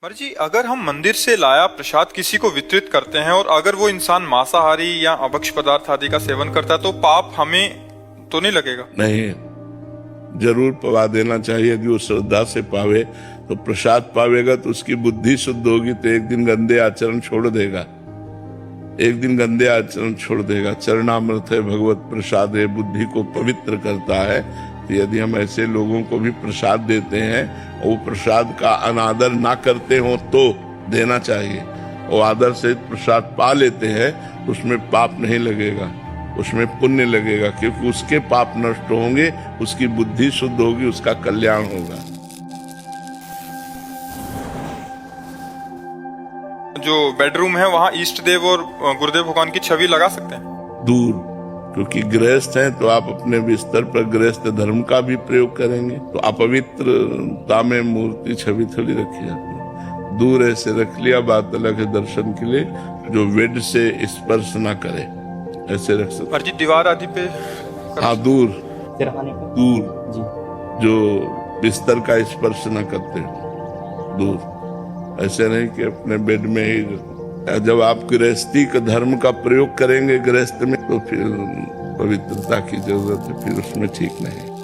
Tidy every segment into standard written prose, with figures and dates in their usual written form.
मर्जी, अगर हम मंदिर से लाया प्रसाद किसी को वितरित करते हैं और अगर वो इंसान मांसाहारी या अभक्ष पदार्थ आदि का सेवन करता है तो पाप हमें तो नहीं लगेगा? नहीं, जरूर पवा देना चाहिए। यदि वो श्रद्धा से पावे तो प्रसाद पावेगा तो उसकी बुद्धि शुद्ध होगी, तो एक दिन गंदे आचरण छोड़ देगा, एक दिन गंदे आचरण छोड़ देगा। चरणामृत है भगवत प्रसाद है, बुद्धि को पवित्र करता है। तो यदि हम ऐसे लोगों को भी प्रसाद देते हैं और वो प्रसाद का अनादर ना करते हो तो देना चाहिए, और आदर से प्रसाद पा लेते हैं तो उसमें पाप नहीं लगेगा, उसमें पुण्य लगेगा, क्योंकि उसके पाप नष्ट होंगे, उसकी बुद्धि शुद्ध होगी, उसका कल्याण होगा। जो बेडरूम है वहाँ इष्ट देव और गुरुदेव भगवान की छवि लगा सकते हैं? दूर, क्योंकि गृहस्थ हैं तो आप अपने बिस्तर पर गृहस्थ धर्म का भी प्रयोग करेंगे, तो अपवित्रता में मूर्ति छवि थोड़ी रखी जाती है। दूर ऐसे रख लिया, बात अलग है दर्शन के लिए, जो वेद से स्पर्श ना करे ऐसे रख सकते। मर्जी, दीवार आदि पे? हाँ, दूर दूर जी। जो बिस्तर का स्पर्श न करते, दूर। ऐसे नहीं कि अपने बेड में ही। जब आप गृहस्थी का धर्म का प्रयोग करेंगे गृहस्थ में तो फिर पवित्रता की जरूरत है, फिर उसमें ठीक नहीं।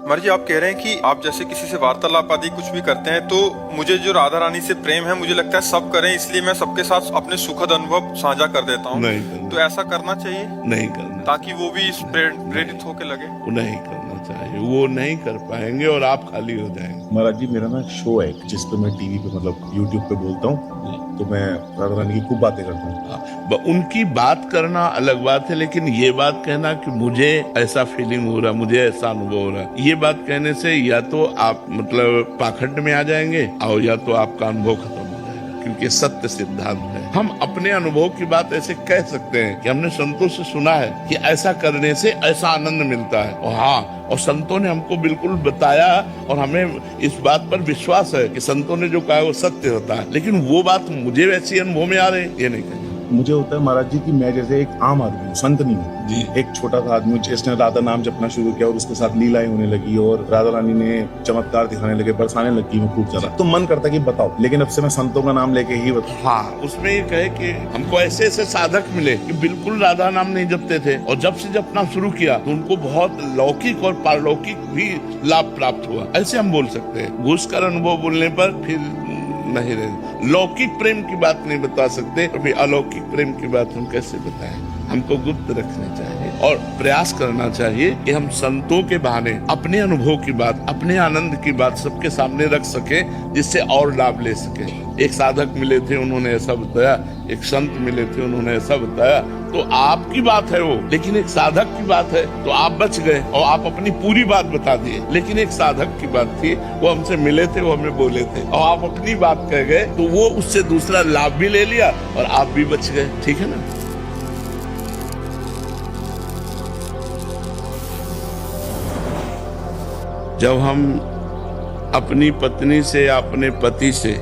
मर्जी, आप कह रहे हैं कि आप जैसे किसी से वार्तालाप आदि कुछ भी करते हैं तो मुझे जो राधा रानी से प्रेम है, मुझे लगता है सब करें, इसलिए मैं सबके साथ अपने सुखद अनुभव साझा कर देता हूँ। नहीं करना। तो ऐसा करना चाहिए? नहीं करना, ताकि वो भी प्रेरित होके लगे। वो नहीं करना चाहिए, वो नहीं कर पाएंगे और आप खाली हो जाएंगे। महाराज जी, मेरा ना शो है जिस पे मैं टीवी पे मतलब यूट्यूब पे बोलता हूँ, तो मैं राधा रानी की खूब बातें करता हूँ। उनकी बात करना अलग बात है, लेकिन ये बात कहना कि मुझे ऐसा फीलिंग हो रहा, मुझे ऐसा अनुभव हो रहा, ये बात कहने से या तो आप मतलब पाखंड में आ जाएंगे और या तो आपका अनुभव खत्म हो जाएगा, क्योंकि सत्य सिद्धांत है। हम अपने अनुभव की बात ऐसे कह सकते हैं कि हमने संतों से सुना है कि ऐसा करने से ऐसा आनंद मिलता है, और हाँ, और संतों ने हमको बिल्कुल बताया, और हमें इस बात पर विश्वास है कि संतों ने जो कहा वो सत्य होता है। लेकिन वो बात मुझे वैसी अनुभव में आ रही, ये नहीं कहना। मुझे होता है महाराज जी कि मैं जैसे एक आम आदमी हूँ, संत नहीं हूँ, जी। एक छोटा सा आदमी जिसने राधा नाम जपना शुरू किया और उसके साथ लीलाएं होने लगी और राधा रानी ने चमत्कार दिखाने लगे, बरसाने लगी मैं खूब ज्यादा, तो मन करता कि बताओ, लेकिन अब से मैं संतों का नाम लेके ही बताऊं। हाँ, उसमें ये कहे कि हमको ऐसे ऐसे साधक मिले कि बिल्कुल राधा नाम नहीं जपते थे, और जब से जपना शुरू किया तो उनको बहुत लौकिक और पारलौकिक भी लाभ प्राप्त हुआ, ऐसे हम बोल सकते हैं। घुस कर अनुभव बोलने पर फिर नहीं रहे। लौकिक प्रेम की बात नहीं बता सकते, अभी अलौकिक प्रेम की बात हम कैसे बताएं? हमको गुप्त रखना चाहिए और प्रयास करना चाहिए कि हम संतों के बहाने अपने अनुभव की बात, अपने आनंद की बात सबके सामने रख सके, जिससे और लाभ ले सके। एक साधक मिले थे, उन्होंने ऐसा बताया, एक संत मिले थे, उन्होंने ऐसा बताया, तो आपकी बात है वो, लेकिन एक साधक की बात है तो आप बच गए और आप अपनी पूरी बात बता दिए। लेकिन एक साधक की बात थी, वो हमसे मिले थे, वो हमें बोले थे, और आप अपनी बात कह गए, तो वो उससे दूसरा लाभ भी ले लिया और आप भी बच गए। ठीक है ना? जब हम अपनी पत्नी से या अपने पति से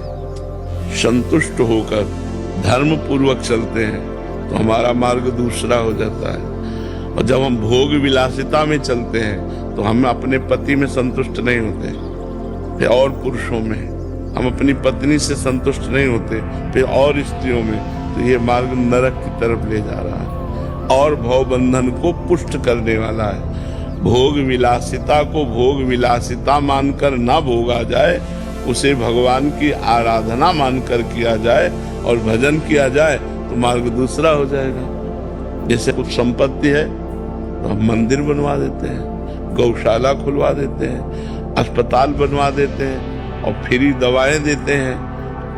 संतुष्ट होकर धर्म पूर्वक चलते हैं तो हमारा मार्ग दूसरा हो जाता है, और जब हम भोग विलासिता में चलते हैं तो हम अपने पति में संतुष्ट नहीं होते, फिर और पुरुषों में हम अपनी पत्नी से संतुष्ट नहीं होते, फिर और स्त्रियों में, तो ये मार्ग नरक की तरफ ले जा रहा है और भव बंधन को पुष्ट करने वाला है। भोग विलासिता को भोग विलासिता मानकर ना भोगा जाए, उसे भगवान की आराधना मानकर किया जाए और भजन किया जाए तो मार्ग दूसरा हो जाएगा। जैसे कुछ संपत्ति है तो हम मंदिर बनवा देते हैं, गौशाला खुलवा देते हैं, अस्पताल बनवा देते हैं और फ्री दवाएं देते हैं।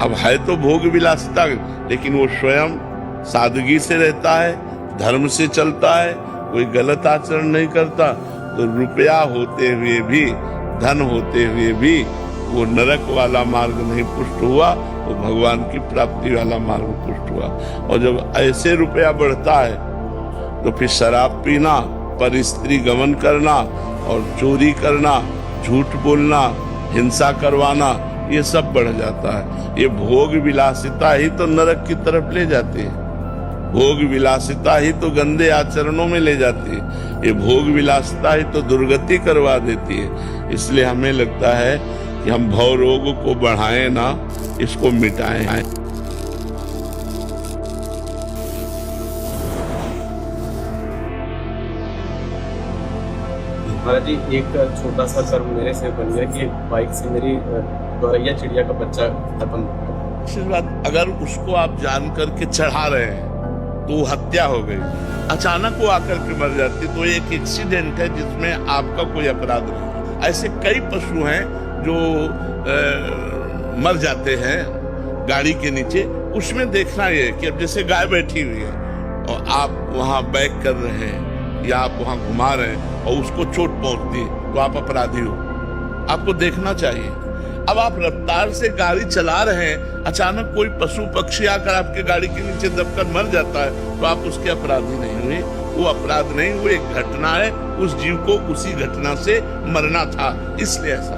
अब है तो भोग विलासिता, लेकिन वो स्वयं सादगी से रहता है, धर्म से चलता है, कोई गलत आचरण नहीं करता, तो रुपया होते हुए भी, धन होते हुए भी वो नरक वाला मार्ग नहीं पुष्ट हुआ, वो भगवान की प्राप्ति वाला मार्ग पुष्ट हुआ। और जब ऐसे रुपया बढ़ता है तो फिर शराब पीना, पर स्त्री गमन करना और चोरी करना, झूठ बोलना, हिंसा करवाना, ये सब बढ़ जाता है। ये भोग विलासिता ही तो नरक की तरफ ले जाती है, भोग विलासिता ही तो गंदे आचरणों में ले जाती है। ये भोग विलासता ही तो दुर्गति करवा देती है। इसलिए हमें लगता है कि हम भव रोग को बढ़ाएं ना, इसको मिटाएं। महाराज जी, एक छोटा सा कर्म मेरे से बन गया कि बाइक से मेरी गौरैया चिड़िया का बच्चा खत्म। आशीर्वाद अगर उसको आप जान करके चढ़ा रहे हैं तो हत्या हो गई, अचानक वो आकर के मर जाती तो एक एक्सीडेंट है जिसमें आपका कोई अपराध नहीं। ऐसे कई पशु हैं जो मर जाते हैं गाड़ी के नीचे। उसमें देखना ये कि अब जैसे गाय बैठी हुई है और आप वहां बैक कर रहे हैं या आप वहां घुमा रहे हैं और उसको चोट पहुंचती है तो आप अपराधी हो, आपको देखना चाहिए। अब आप रफ्तार से गाड़ी चला रहे हैं, अचानक कोई पशु पक्षी आकर आपके गाड़ी के नीचे दबकर मर जाता है तो आप उसके अपराधी नहीं हुए। वो अपराध नहीं, वो एक घटना है, उस जीव को उसी घटना से मरना था, इसलिए ऐसा।